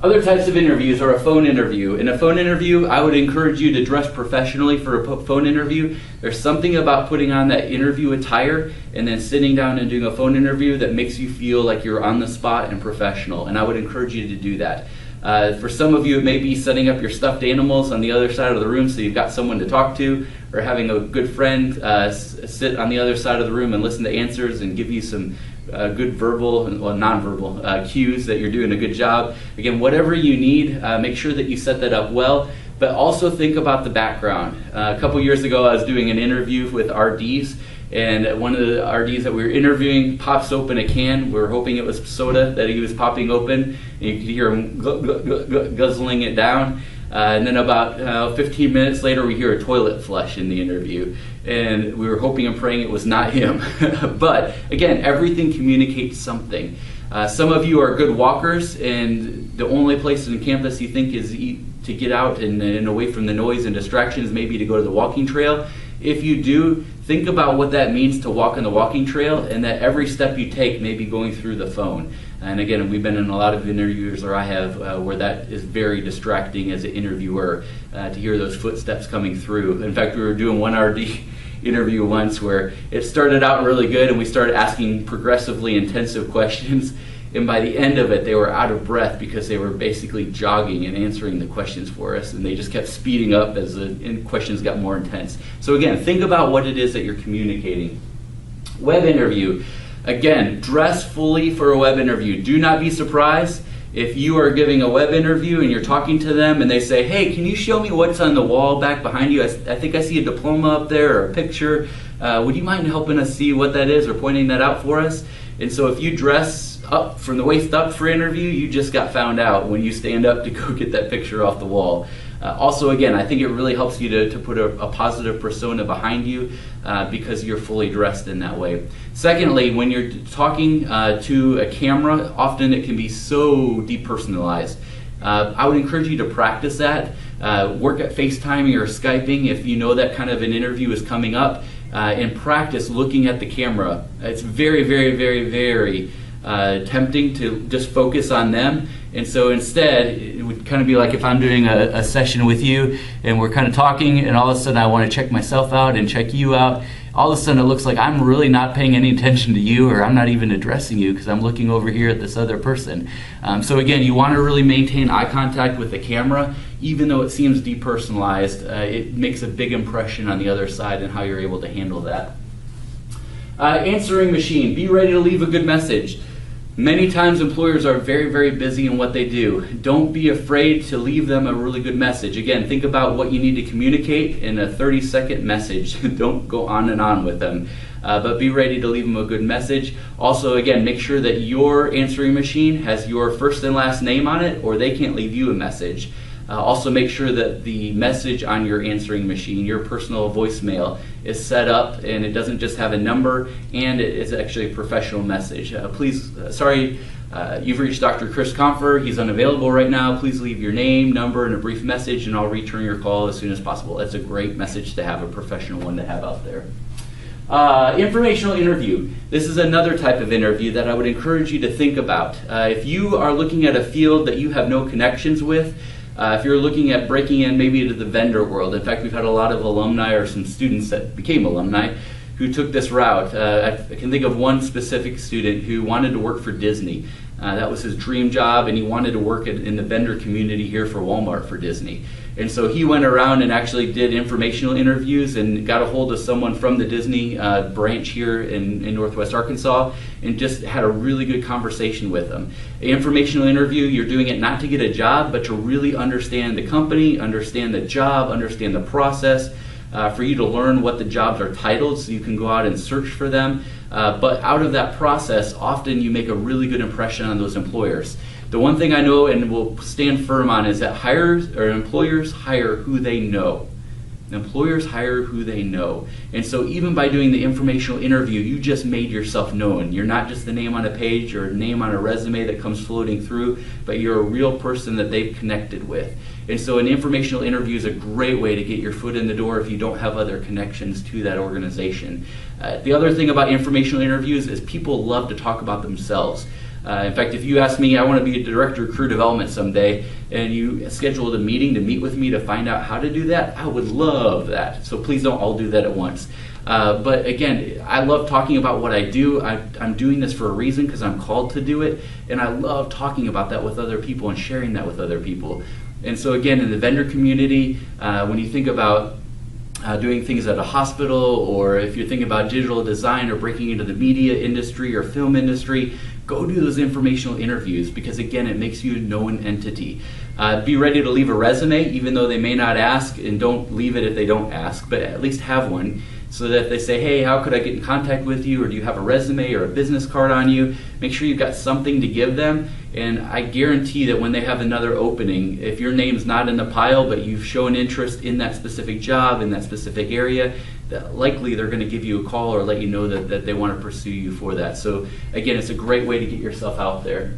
Other types of interviews are a phone interview. In a phone interview, I would encourage you to dress professionally for a phone interview. There's something about putting on that interview attire and then sitting down and doing a phone interview that makes you feel like you're on the spot and professional, and I would encourage you to do that. For some of you, it may be setting up your stuffed animals on the other side of the room so you've got someone to talk to, or having a good friend sit on the other side of the room and listen to answers and give you some good verbal and nonverbal cues that you're doing a good job. Again, whatever you need, make sure that you set that up well, but also think about the background. A couple years ago, I was doing an interview with RDs, and one of the RDs that we were interviewing pops open a can. We were hoping it was soda that he was popping open, and you could hear him guzzling it down. And then about 15 minutes later, we hear a toilet flush in the interview. And we were hoping and praying it was not him. But again, everything communicates something. Some of you are good walkers, and the only place on campus you think is to get out and away from the noise and distractions, maybe to go to the walking trail. If you do, think about what that means to walk on the walking trail, and that every step you take may be going through the phone. And again, we've been in a lot of interviews, or I have, where that is very distracting as an interviewer, to hear those footsteps coming through. In fact, we were doing one RD interview once where it started out really good, and we started asking progressively intensive questions, and by the end of it, they were out of breath because they were basically jogging and answering the questions for us, and they just kept speeding up as the questions got more intense. So again, think about what it is that you're communicating. Web interview. Again, dress fully for a web interview. Do not be surprised if you are giving a web interview and you're talking to them and they say, hey, can you show me what's on the wall back behind you? I think I see a diploma up there or a picture. Would you mind helping us see what that is or pointing that out for us? And so if you dress up from the waist up for interview, you just got found out when you stand up to go get that picture off the wall. Also, again, I think it really helps you to put a positive persona behind you because you're fully dressed in that way. Secondly, when you're talking to a camera, often it can be so depersonalized. I would encourage you to practice that. Work at FaceTiming or Skyping if you know that kind of an interview is coming up, and practice looking at the camera. It's very, very, very, very tempting to just focus on them. And so instead, it would kind of be like if I'm doing a session with you and we're kind of talking, and all of a sudden I want to check myself out and check you out. All of a sudden it looks like I'm really not paying any attention to you, or I'm not even addressing you because I'm looking over here at this other person. So again, you want to really maintain eye contact with the camera. Even though it seems depersonalized, it makes a big impression on the other side and how you're able to handle that. Answering machine. Be ready to leave a good message. Many times employers are very, very busy in what they do. Don't be afraid to leave them a really good message. Again, think about what you need to communicate in a 30-second message. Don't go on and on with them, but be ready to leave them a good message. Also, again, make sure that your answering machine has your first and last name on it, or they can't leave you a message. Also, make sure that the message on your answering machine, your personal voicemail, is set up and it doesn't just have a number, and it is actually a professional message. You've reached Dr. Chris Confer. He's unavailable right now. Please leave your name, number, and a brief message, and I'll return your call as soon as possible. That's a great message to have, a professional one to have out there. Informational interview. This is another type of interview that I would encourage you to think about. If you are looking at a field that you have no connections with, if you're looking at breaking in maybe into the vendor world, in fact, we've had a lot of alumni or some students that became alumni who took this route. I can think of one specific student who wanted to work for Disney. That was his dream job, and he wanted to work in the vendor community here for Walmart for Disney. And so he went around and actually did informational interviews and got a hold of someone from the Disney branch here in Northwest Arkansas, and just had a really good conversation with them. An informational interview, you're doing it not to get a job, but to really understand the company, understand the job, understand the process, for you to learn what the jobs are titled so you can go out and search for them. But out of that process, often you make a really good impression on those employers. The one thing I know and will stand firm on is that employers hire who they know. Employers hire who they know. And so even by doing the informational interview, you just made yourself known. You're not just a name on a page or a name on a resume that comes floating through, but you're a real person that they've connected with. And so an informational interview is a great way to get your foot in the door if you don't have other connections to that organization. The other thing about informational interviews is people love to talk about themselves. In fact, if you ask me, I want to be a director of career development someday, and you scheduled a meeting to meet with me to find out how to do that, I would love that. So please don't all do that at once. But again, I love talking about what I do. I'm doing this for a reason because I'm called to do it, and I love talking about that with other people and sharing that with other people. And so again, in the vendor community, when you think about doing things at a hospital, or if you're thinking about digital design or breaking into the media industry or film industry, go do those informational interviews, because again, it makes you a known entity. Be ready to leave a resume, even though they may not ask, and don't leave it if they don't ask, but at least have one, so that if they say, hey, how could I get in contact with you, or do you have a resume or a business card on you, make sure you've got something to give them. And I guarantee that when they have another opening, if your name's not in the pile, but you've shown interest in that specific job, in that specific area, that likely they're going to give you a call or let you know that they want to pursue you for that. So again, it's a great way to get yourself out there.